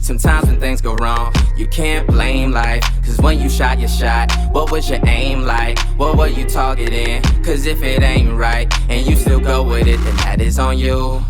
Sometimes when things go wrong, you can't blame life. Cause when you shot your shot, what was your aim like? What were you targeting? Cause if it ain't right, and you still go with it, then that is on you.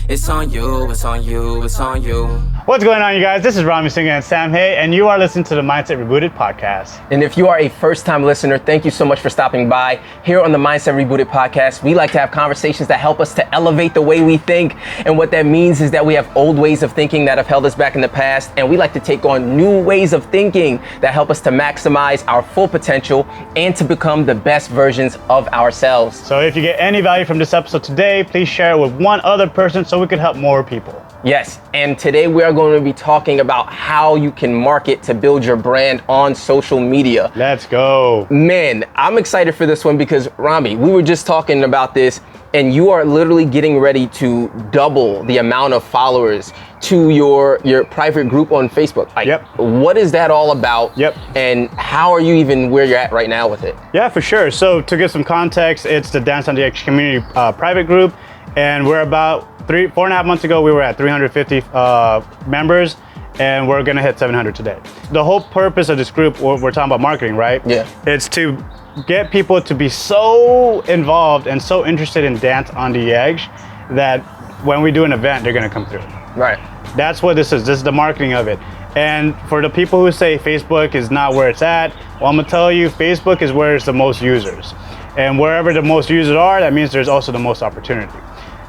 It's on you, it's on you, it's on you. What's going on, you guys? This is Rami Singh and Sam Hay, and you are listening to the Mindset Rebooted podcast. And if you are a first-time listener, thank you so much for stopping by. Here on the Mindset Rebooted podcast, we like to have conversations that help us to elevate the way we think. And what that means is that we have old ways of thinking that have held us back in the past, and we like to take on new ways of thinking that help us to maximize our full potential and to become the best versions of ourselves. So if you get any value from this episode today, please share it with one other person so we can help more people. Yes, and today we are going to be talking about how you can market to build your brand on social media. Let's go. Man, I'm excited for this one because, Rami, we were just talking about this, and you are literally getting ready to double the amount of followers to your private group on Facebook. Like, yep. What is that all about? Yep. And how are you even where you're at right now with it? Yeah, for sure. So to give some context, it's the Dance on the Edge community private group, and we're about 4.5 months ago, we were at 350 members, and we're gonna hit 700 today. The whole purpose of this group, we're talking about marketing, right? Yeah. It's to get people to be so involved and so interested in Dance on the Edge that when we do an event, they're gonna come through. Right. That's what this is. This is the marketing of it. And for the people who say Facebook is not where it's at, well, I'm gonna tell you, Facebook is where it's the most users. And wherever the most users are, that means there's also the most opportunity.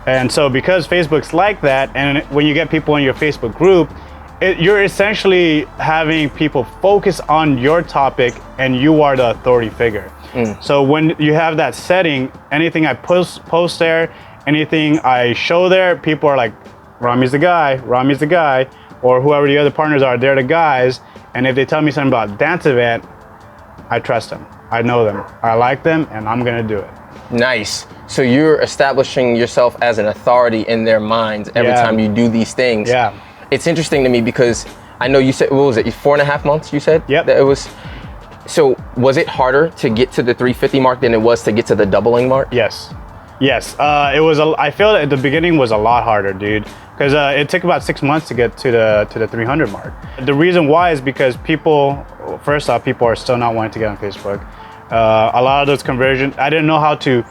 And so because Facebook's like that, and when you get people in your Facebook group, you're essentially having people focus on your topic and you are the authority figure. So when you have that setting, anything I post there, anything I show there, people are like, Rami's the guy, or whoever the other partners are, they're the guys. And if they tell me something about dance event, I trust them, I know them, I like them, and I'm gonna do it. Nice. So you're establishing yourself as an authority in their minds every time you do these things. Yeah. It's interesting to me because I know you said, what was it, 4.5 months you said? Yep. That it was. So was it harder to get to the 350 mark than it was to get to the doubling mark? Yes. It was. I feel at the beginning was a lot harder, dude, because it took about 6 months to get to the 300 mark. The reason why is because first off, people are still not wanting to get on Facebook. A lot of those conversions, I didn't know how to.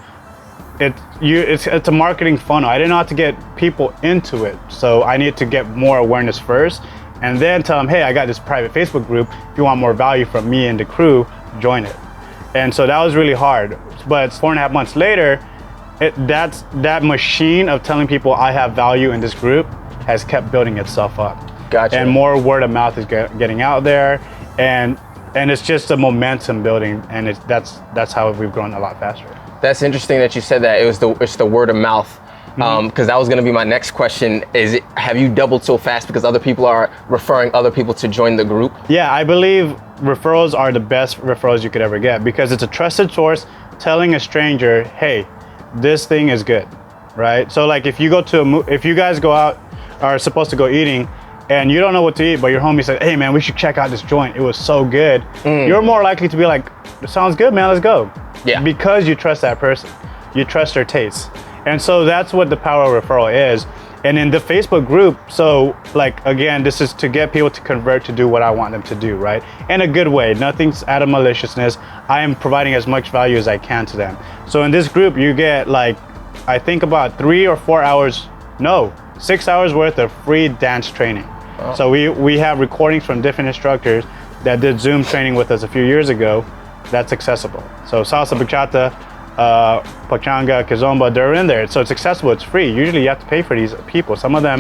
It's a marketing funnel. I didn't know how to get people into it, so I needed to get more awareness first, and then tell them, hey, I got this private Facebook group. If you want more value from me and the crew, join it. And so that was really hard. But 4.5 months later, that machine of telling people I have value in this group has kept building itself up. Gotcha. And more word of mouth is getting out there, and it's just a momentum building, and that's how we've grown a lot faster. That's interesting that you said that. It's the word of mouth. Because that was going to be my next question. Have you doubled so fast because other people are referring other people to join the group? Yeah, I believe referrals are the best referrals you could ever get because it's a trusted source telling a stranger, hey, this thing is good, right? So like if you guys go out, are supposed to go eating, and you don't know what to eat, but your homie said, hey man, we should check out this joint, it was so good. You're more likely to be like, sounds good, man, let's go. Yeah. Because you trust that person, you trust their taste. And so that's what the power of referral is. And in the Facebook group, so like, again, this is to get people to convert to do what I want them to do, right? In a good way, nothing's out of maliciousness. I am providing as much value as I can to them. So in this group, you get like, I think about 3 or 4 hours, 6 hours worth of free dance training. Wow. So we have recordings from different instructors that did Zoom training with us a few years ago. That's accessible. So salsa, bachata, pachanga, kizomba, they're in there. So it's accessible, it's free. Usually you have to pay for these people. Some of them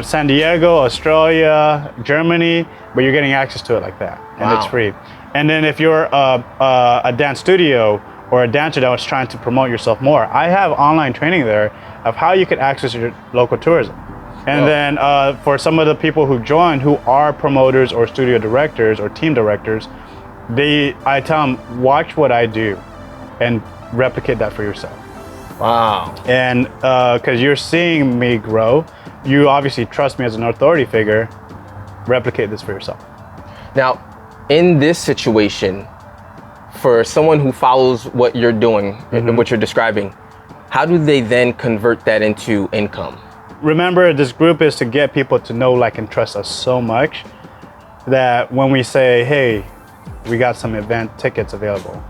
San Diego, Australia, Germany, but you're getting access to it like that, and it's free. And then if you're a dance studio or a dancer that was trying to promote yourself more, I have online training there of how you can access your local tourism. And then for some of the people who join who are promoters or studio directors or team directors, I tell them, watch what I do and replicate that for yourself. Wow. And because you're seeing me grow, you obviously trust me as an authority figure, replicate this for yourself. Now, in this situation, for someone who follows what you're doing, what you're describing, how do they then convert that into income? remember, this group is to get people to know, like, and trust us so much that when we say, hey, we got some event tickets available,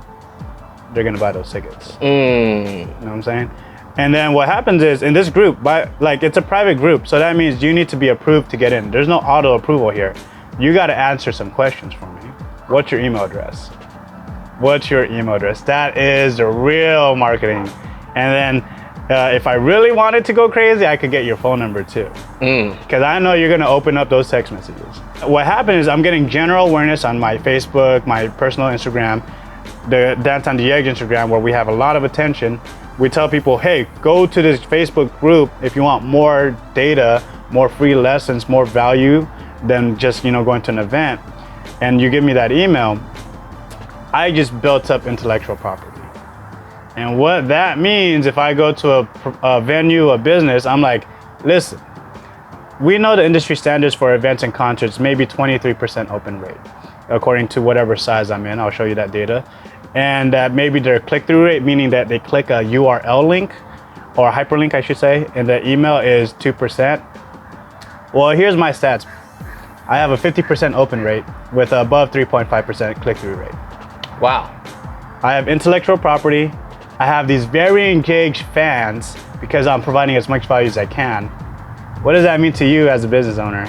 they're gonna buy those tickets. You know what I'm saying? And then what happens is, in this group, it's a private group, so that means you need to be approved to get in. There's no auto approval here. You gotta answer some questions for me. What's your email address? What's your email address? That is the real marketing. And then if I really wanted to go crazy, I could get your phone number too. Because I know you're gonna open up those text messages. What happened is I'm getting general awareness on my Facebook, my personal Instagram, the Downtown the Edge Instagram, where we have a lot of attention. We tell people, hey, go to this Facebook group if you want more data, more free lessons, more value than just going to an event. And you give me that email. I just built up intellectual property. And what that means, if I go to a venue, a business, I'm like, listen, we know the industry standards for events and concerts, maybe 23% open rate, according to whatever size I'm in. I'll show you that data. And that maybe their click-through rate, meaning that they click a URL link, or a hyperlink, I should say, and the email is 2%. Well, here's my stats. I have a 50% open rate with above 3.5% click-through rate. Wow. I have intellectual property. I have these very engaged fans because I'm providing as much value as I can. What does that mean to you as a business owner?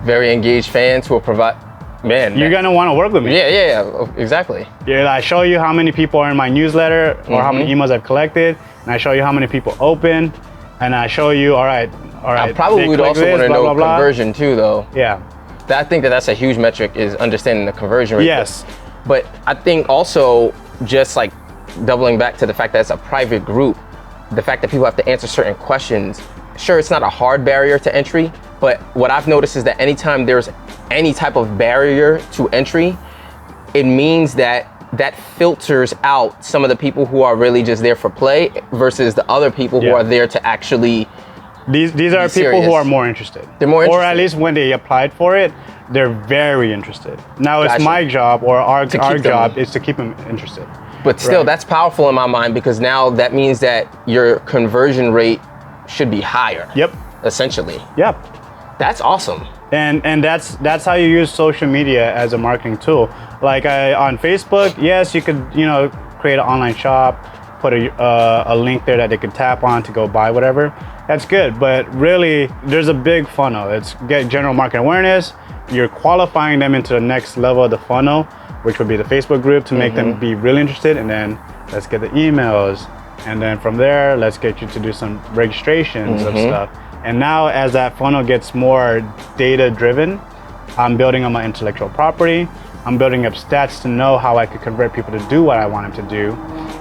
Very engaged fans who will provide, You're gonna want to work with me. Yeah, exactly. Yeah, I show you how many people are in my newsletter or how many emails I've collected, and I show you how many people open, and I show you, all right. I probably would also want to know conversion too, though. Yeah. I think that's a huge metric, is understanding the conversion rate. Yes. But I think also, just like doubling back to the fact that it's a private group, the fact that people have to answer certain questions, sure, it's not a hard barrier to entry, but what I've noticed is that anytime there's any type of barrier to entry, it means that filters out some of the people who are really just there for play versus the other people who are there to actually These are people who are more interested. They're more interested. Or at least when they applied for it, they're very interested. Now it's my job, or our job is to keep them interested. But still, that's powerful in my mind, because now that means that your conversion rate should be higher. Yep. Essentially. Yep. That's awesome. And that's how you use social media as a marketing tool. Like on Facebook, yes, you could create an online shop, put a link there that they could tap on to go buy whatever. That's good, but really there's a big funnel. It's get general market awareness. You're qualifying them into the next level of the funnel, which would be the Facebook group, to make them be really interested, and then let's get the emails, and then from there let's get you to do some registrations of stuff. And now as that funnel gets more data driven, I'm building on my intellectual property. I'm building up stats to know how I could convert people to do what I want them to do.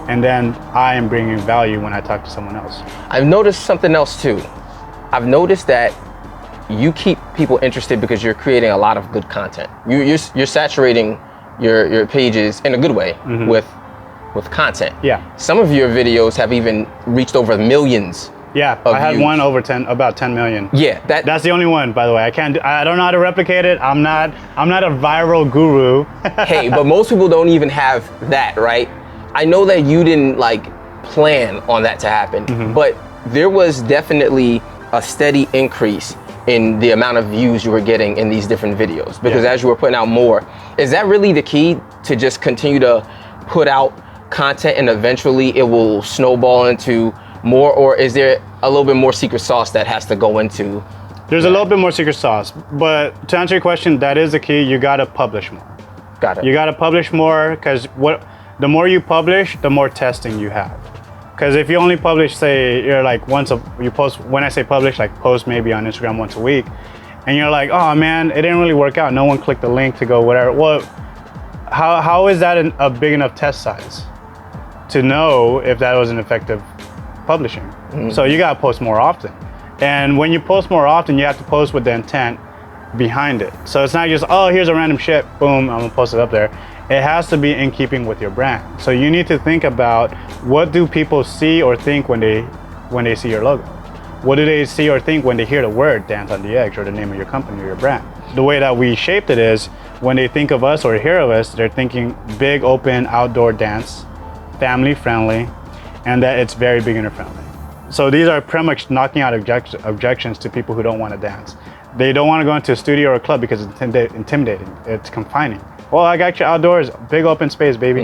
And then I am bringing value when I talk to someone else. I've noticed something else too. I've noticed that you keep people interested because you're creating a lot of good content. You're saturating your pages in a good way with content. Yeah. Some of your videos have even reached over millions. Yeah, I had one over about 10 million. Yeah, that's the only one, by the way. I don't know how to replicate it. I'm not a viral guru. Hey, but most people don't even have that, right? I know that you didn't plan on that to happen, but there was definitely a steady increase in the amount of views you were getting in these different videos, because as you were putting out more. Is that really the key, to just continue to put out content and eventually it will snowball into more, or is there a little bit more secret sauce that has to go into? There's a little bit more secret sauce, but to answer your question, that is the key. You gotta publish more. Got it. You gotta publish more, because the more you publish, the more testing you have. Because if you only publish, say you're you post, when I say publish, post maybe on Instagram once a week, and you're like, oh man, it didn't really work out. No one clicked the link to go whatever. Well, how is that a big enough test size to know if that was an effective publishing? So you gotta post more often. And when you post more often, you have to post with the intent behind it. So it's not just, oh, here's a random shit, boom, I'm gonna post it up there. It has to be in keeping with your brand. So you need to think about, what do people see or think when they see your logo? What do they see or think when they hear the word Dance on the Edge, or the name of your company or your brand? The way that we shaped it is, when they think of us or hear of us, they're thinking big, open, outdoor dance, family friendly, and that it's very beginner friendly. So these are pretty much knocking out objections to people who don't want to dance. They don't want to go into a studio or a club because it's intimidating. It's confining. Well, I got you outdoors, big open space, baby.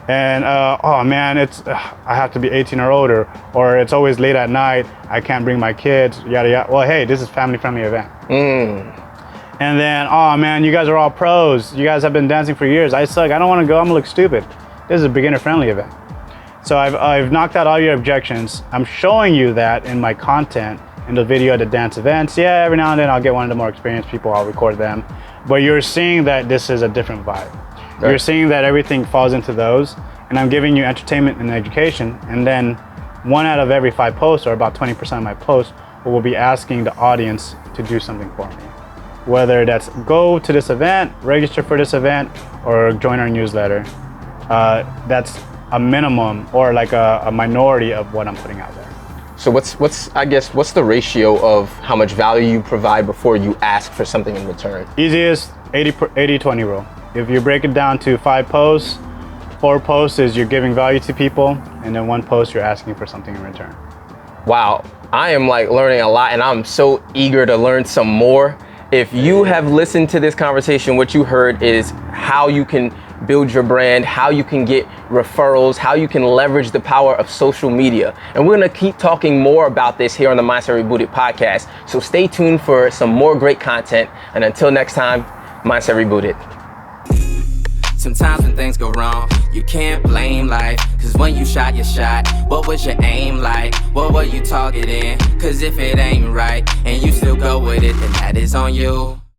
And oh man, I have to be 18 or older, or it's always late at night. I can't bring my kids, yada yada. Well, hey, this is family-friendly event. And then, oh man, you guys are all pros. You guys have been dancing for years. I suck. I don't want to go. I'm gonna look stupid. This is a beginner-friendly event. So I've knocked out all your objections. I'm showing you that in my content, in the video at the dance events. Yeah, every now and then I'll get one of the more experienced people, I'll record them. But you're seeing that this is a different vibe. Right. You're seeing that everything falls into those, and I'm giving you entertainment and education, and then 1 out of every 5 posts, or about 20% of my posts, will be asking the audience to do something for me. Whether that's go to this event, register for this event, or join our newsletter. That's a minimum, or like a minority of what I'm putting out there. So what's the ratio of how much value you provide before you ask for something in return? Easiest 80-20 rule. If you break it down to 5 posts, 4 posts is you're giving value to people, and then 1 post you're asking for something in return. Wow, I am like learning a lot, and I'm so eager to learn some more. If you have listened to this conversation, what you heard is how you can build your brand, how you can get referrals, how you can leverage the power of social media. And we're gonna keep talking more about this here on the Mindset Rebooted podcast. So stay tuned for some more great content. And until next time, Mindset Rebooted. Sometimes when things go wrong, you can't blame life. Cause when you shot your shot, what was your aim like? What were you targeting? Cause if it ain't right, and you still go with it, then that is on you.